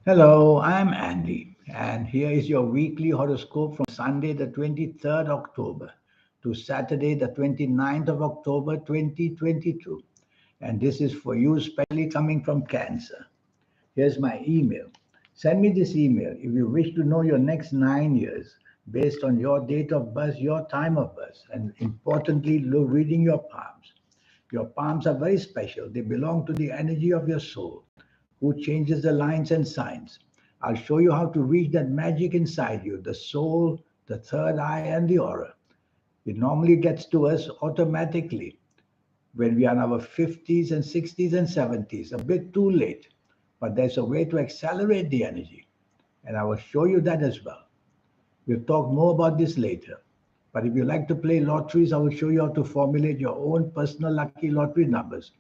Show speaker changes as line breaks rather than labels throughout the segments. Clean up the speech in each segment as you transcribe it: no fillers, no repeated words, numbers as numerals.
Hello, I'm Andy, and here is your weekly horoscope from Sunday, the 23rd October to Saturday, the 29th of October, 2022. And this is for you, especially coming from Cancer. Here's my email. Send me this email if you wish to know your next 9 years based on your date of birth, your time of birth, and importantly, reading your palms. Your palms are very special. They belong to the energy of your soul, who changes the lines and signs. I'll show you how to reach that magic inside you, the soul, the third eye, and the aura. It normally gets to us automatically when we are in our 50s and 60s and 70s, a bit too late. But there's a way to accelerate the energy, and I will show you that as well. We'll talk more about this later. But if you like to play lotteries, I will show you how to formulate your own personal lucky lottery numbers.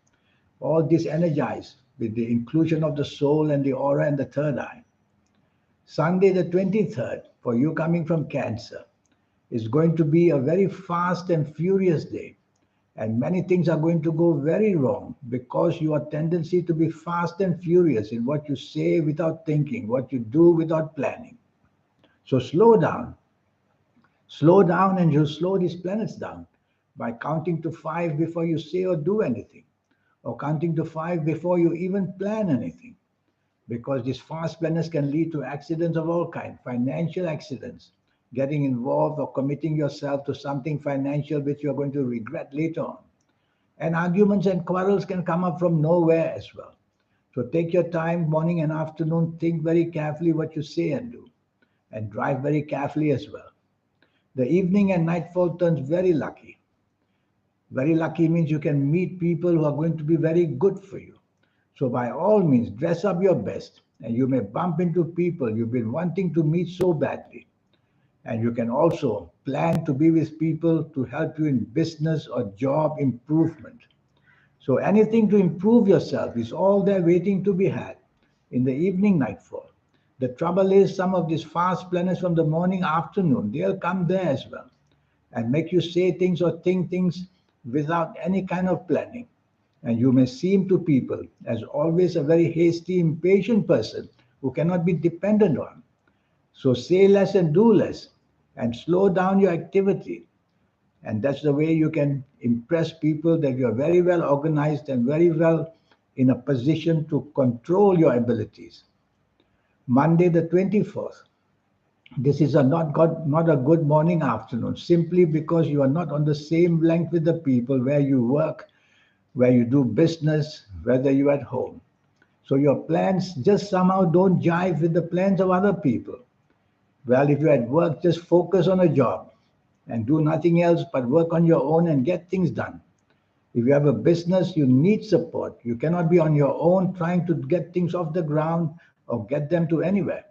All this energized with the inclusion of the soul and the aura and the third eye. Sunday, the 23rd, for you coming from Cancer, is going to be a very fast and furious day. And many things are going to go very wrong because your tendency to be fast and furious in what you say without thinking, what you do without planning. So slow down, and you slow these planets down by counting to five before you say or do anything, or counting to five before you even plan anything. Because these fast planets can lead to accidents of all kinds, financial accidents, getting involved or committing yourself to something financial which you're going to regret later on. And arguments and quarrels can come up from nowhere as well. So take your time, morning and afternoon, think very carefully what you say and do, and drive very carefully as well. The evening and nightfall turns very lucky. Very lucky means you can meet people who are going to be very good for you. So, by all means, dress up your best, and you may bump into people you've been wanting to meet so badly. And you can also plan to be with people to help you in business or job improvement. So, anything to improve yourself is all there waiting to be had in the evening nightfall. The trouble is, some of these fast planners from the morning afternoon, they'll come there as well and make you say things or think things without any kind of planning. And you may seem to people as always a very hasty, impatient person who cannot be depended on. So say less and do less and slow down your activity. And that's the way you can impress people that you're very well organized and very well in a position to control your abilities. Monday, the 24th. This is not a good morning afternoon simply because you are not on the same length with the people where you work, where you do business, whether you're at home. So your plans just somehow don't jive with the plans of other people. Well, if you're at work, just focus on a job and do nothing else but work on your own and get things done. If you have a business, you need support. You cannot be on your own trying to get things off the ground or get them to anywhere.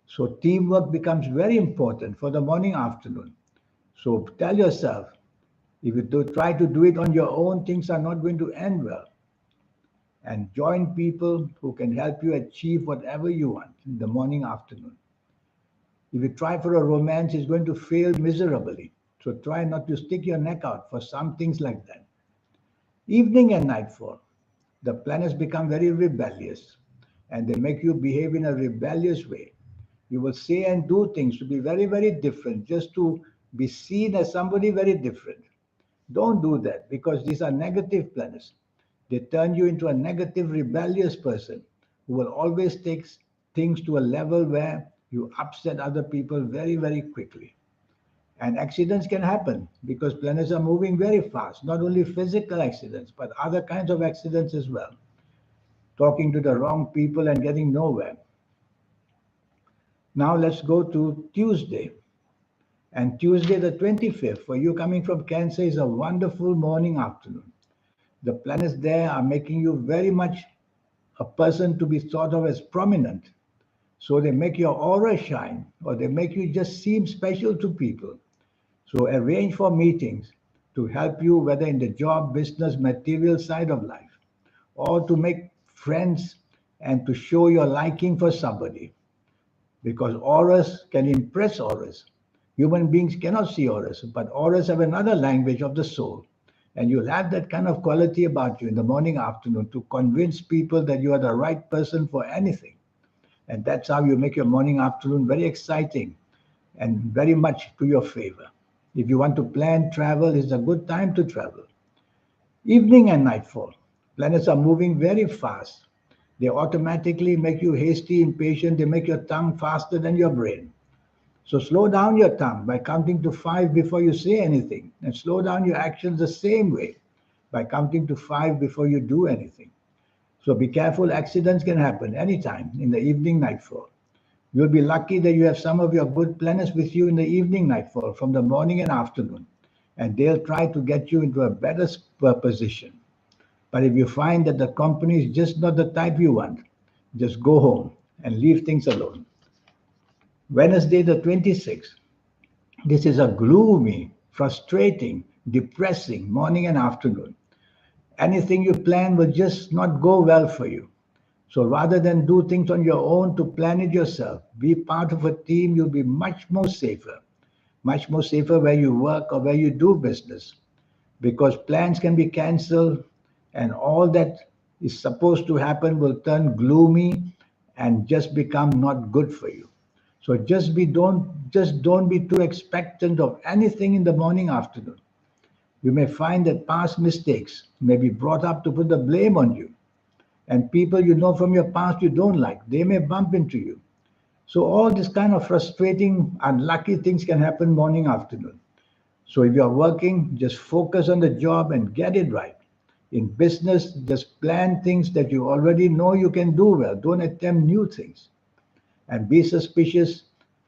So teamwork becomes very important for the morning afternoon. So tell yourself, if you try to do it on your own, things are not going to end well. And join people who can help you achieve whatever you want in the morning afternoon. If you try for a romance, it's going to fail miserably. So try not to stick your neck out for some things like that. Evening and nightfall, the planets become very rebellious and they make you behave in a rebellious way. You will say and do things to be very, very different, just to be seen as somebody very different. Don't do that because these are negative planets. They turn you into a negative, rebellious person who will always take things to a level where you upset other people very, very quickly. And accidents can happen because planets are moving very fast, not only physical accidents, but other kinds of accidents as well. Talking to the wrong people and getting nowhere. Now let's go to Tuesday. And Tuesday, the 25th, for you coming from Cancer, is a wonderful morning afternoon. The planets there are making you very much a person to be thought of as prominent. So they make your aura shine, or they make you just seem special to people. So arrange for meetings to help you, whether in the job, business, material side of life, or to make friends and to show your liking for somebody. Because auras can impress auras. Human beings cannot see auras, but auras have another language of the soul. And you'll have that kind of quality about you in the morning, afternoon to convince people that you are the right person for anything. And that's how you make your morning, afternoon very exciting and very much to your favor. If you want to plan travel, it's a good time to travel. Evening and nightfall. Planets are moving very fast. They automatically make you hasty, impatient. They make your tongue faster than your brain. So slow down your tongue by counting to five before you say anything, and slow down your actions the same way by counting to five before you do anything. So be careful, accidents can happen anytime in the evening nightfall. You'll be lucky that you have some of your good planets with you in the evening nightfall from the morning and afternoon, and they'll try to get you into a better position. But if you find that the company is just not the type you want, just go home and leave things alone. Wednesday, the 26th. This is a gloomy, frustrating, depressing morning and afternoon. Anything you plan will just not go well for you. So rather than do things on your own to plan it yourself, be part of a team, you'll be much more safer where you work or where you do business. Because plans can be cancelled and all that is supposed to happen will turn gloomy and just become not good for you. So just don't be too expectant of anything in the morning afternoon. You may find that past mistakes may be brought up to put the blame on you. And people you know from your past you don't like, they may bump into you. So all this kind of frustrating, unlucky things can happen morning, afternoon. So if you're working, just focus on the job and get it right. In business, just plan things that you already know you can do well. Don't attempt new things. And be suspicious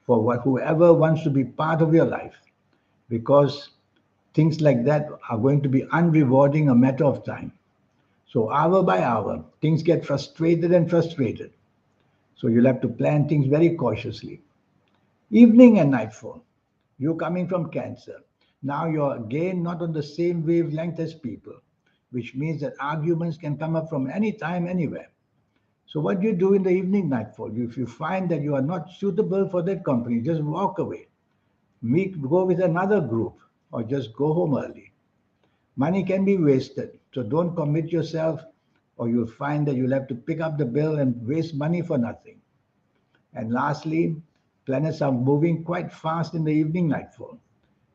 for whoever wants to be part of your life, because things like that are going to be unrewarding a matter of time. So hour by hour, things get frustrated and frustrated. So you'll have to plan things very cautiously. Evening and nightfall. You coming from Cancer. Now you're again not on the same wavelength as people, which means that arguments can come up from any time, anywhere. So what do you do in the evening nightfall? If you find that you are not suitable for that company, just walk away. Go with another group or just go home early. Money can be wasted, so don't commit yourself or you'll find that you'll have to pick up the bill and waste money for nothing. And lastly, planets are moving quite fast in the evening nightfall.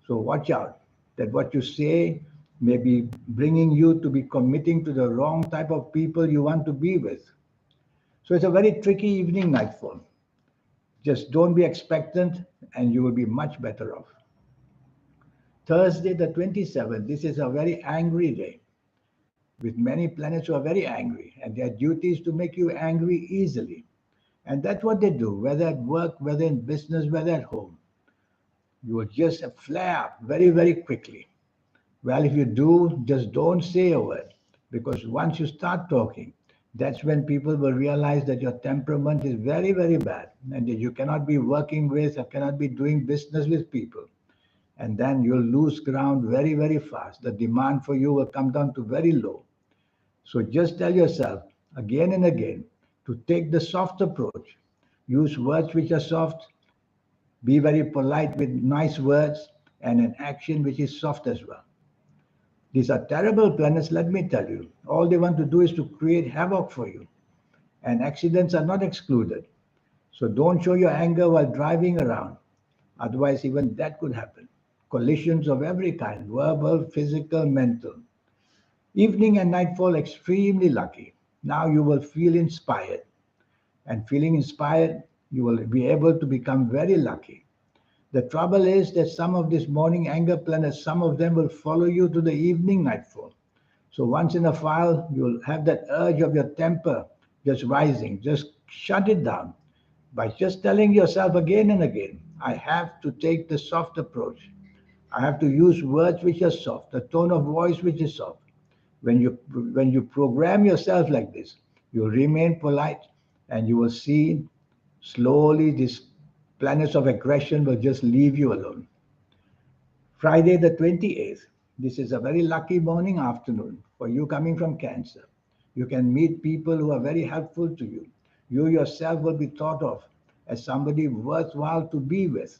So watch out that what you say may be bringing you to be committing to the wrong type of people you want to be with. So it's a very tricky evening nightfall. Just don't be expectant and you will be much better off. Thursday, the 27th, this is a very angry day with many planets who are very angry, and their duty is to make you angry easily. And that's what they do, whether at work, whether in business, whether at home. You will just flare up very, very quickly. Well, if you do, just don't say a word, because once you start talking, that's when people will realize that your temperament is very, very bad and that you cannot be working with or cannot be doing business with people. And then you'll lose ground very, very fast. The demand for you will come down to very low. So just tell yourself again and again to take the soft approach. Use words which are soft, be very polite with nice words, and an action which is soft as well. These are terrible planets, let me tell you. All they want to do is to create havoc for you, and accidents are not excluded. So don't show your anger while driving around. Otherwise, even that could happen. Collisions of every kind, verbal, physical, mental. Evening and nightfall extremely lucky. Now you will feel inspired. And feeling inspired, you will be able to become very lucky. The trouble is that some of these morning anger planets, some of them will follow you to the evening nightfall. So once in a while, you'll have that urge of your temper just rising. Just shut it down by just telling yourself again and again, I have to take the soft approach. I have to use words which are soft, a tone of voice which is soft. When you program yourself like this, you remain polite and you will see slowly these planets of aggression will just leave you alone. Friday the 28th. This is a very lucky morning afternoon for you coming from Cancer. You can meet people who are very helpful to you. You yourself will be thought of as somebody worthwhile to be with.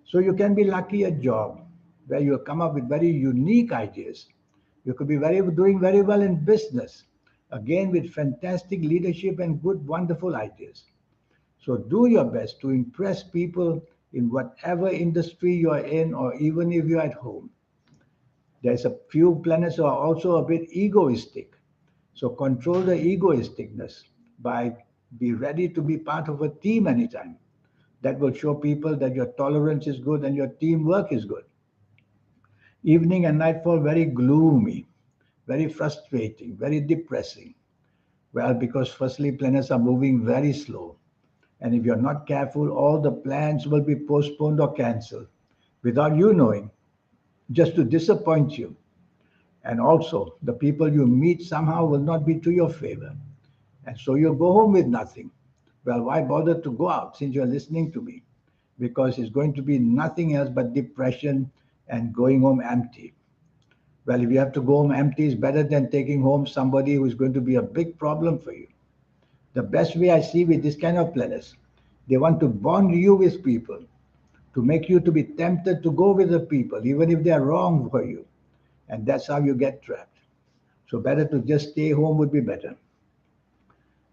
So you can be lucky at job where you come up with very unique ideas. You could be doing very well in business, again with fantastic leadership and good, wonderful ideas. So do your best to impress people in whatever industry you're in, or even if you're at home. There's a few planets who are also a bit egoistic. So control the egoisticness by be ready to be part of a team anytime. That will show people that your tolerance is good and your teamwork is good. Evening and nightfall very gloomy, very frustrating, very depressing. Well, because firstly, planets are moving very slow. And if you're not careful, all the plans will be postponed or cancelled without you knowing, just to disappoint you. And also, the people you meet somehow will not be to your favor. And so you go home with nothing. Well, why bother to go out since you're listening to me? Because it's going to be nothing else but depression and going home empty. Well, if you have to go home empty, it's better than taking home somebody who is going to be a big problem for you. The best way I see with this kind of planets, they want to bond you with people, to make you to be tempted to go with the people, even if they are wrong for you. And that's how you get trapped. So better to just stay home would be better.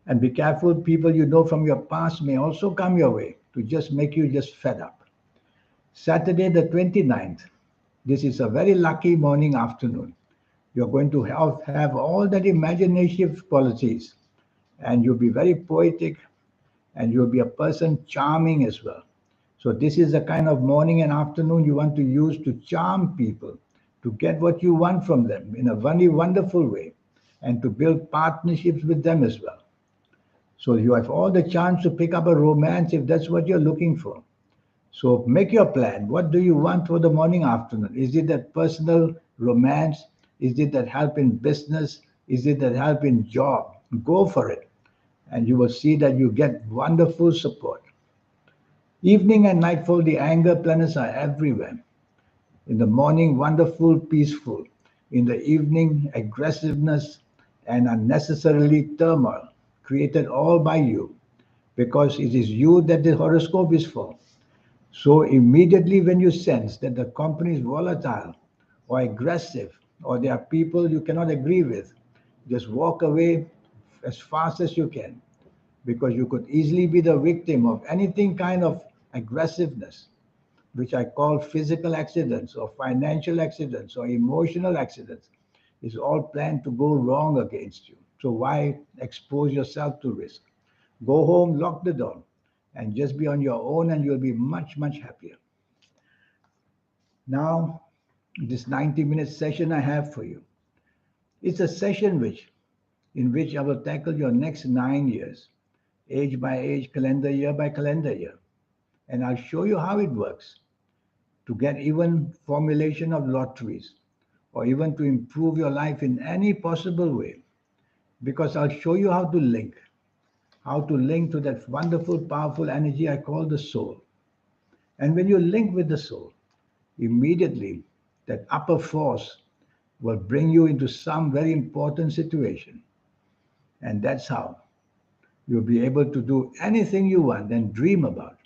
And be careful, people you know from your past may also come your way to just make you just fed up. Saturday the 29th, this is a very lucky morning afternoon. You're going to have all that imaginative qualities, and you'll be very poetic, and you'll be a person charming as well. So this is the kind of morning and afternoon you want to use to charm people, to get what you want from them in a very wonderful way, and to build partnerships with them as well. So you have all the chance to pick up a romance if that's what you're looking for. So make your plan. What do you want for the morning afternoon? Is it that personal romance? Is it that help in business? Is it that help in job? Go for it. And you will see that you get wonderful support. Evening and nightfall, the anger planets are everywhere. In the morning, wonderful, peaceful. In the evening, aggressiveness and unnecessarily turmoil, created all by you, because it is you that the horoscope is for. So immediately when you sense that the company is volatile or aggressive, or there are people you cannot agree with, just walk away as fast as you can, because you could easily be the victim of anything kind of aggressiveness, which I call physical accidents or financial accidents or emotional accidents, is all planned to go wrong against you. So why expose yourself to risk? Go home, lock the door, and just be on your own, and you'll be much, much happier. Now, this 90-minute session I have for you. It's a session in which I will tackle your next 9 years, age by age, calendar year by calendar year. And I'll show you how it works to get even formulation of lotteries, or even to improve your life in any possible way. Because I'll show you how to link to that wonderful, powerful energy I call the soul. And when you link with the soul, immediately that upper force will bring you into some very important situation. And that's how you'll be able to do anything you want and dream about.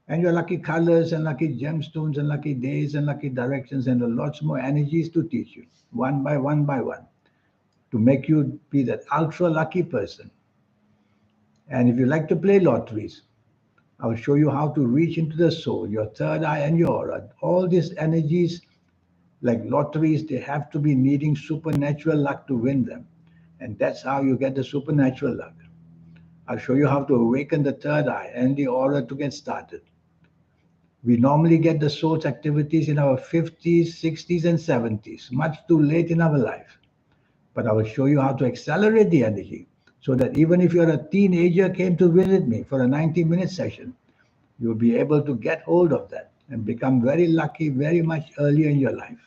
And your lucky colors and lucky gemstones and lucky days and lucky directions and lots more energies to teach you, one by one, to make you be that ultra lucky person. And if you like to play lotteries, I'll show you how to reach into the soul, your third eye and your aura. All these energies, like lotteries, they have to be needing supernatural luck to win them. And that's how you get the supernatural luck. I'll show you how to awaken the third eye and the aura to get started. We normally get the soul's activities in our 50s, 60s, and 70s, much too late in our life. But I will show you how to accelerate the energy so that even if you're a teenager came to visit me for a 90-minute session, you'll be able to get hold of that and become very lucky very much earlier in your life.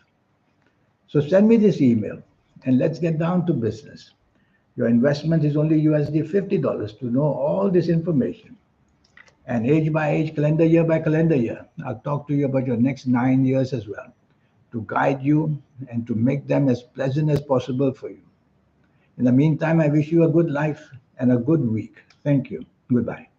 So send me this email and let's get down to business. Your investment is only USD $50 to know all this information. And age by age, calendar year by calendar year, I'll talk to you about your next 9 years as well, to guide you and to make them as pleasant as possible for you. In the meantime, I wish you a good life and a good week. Thank you. Goodbye.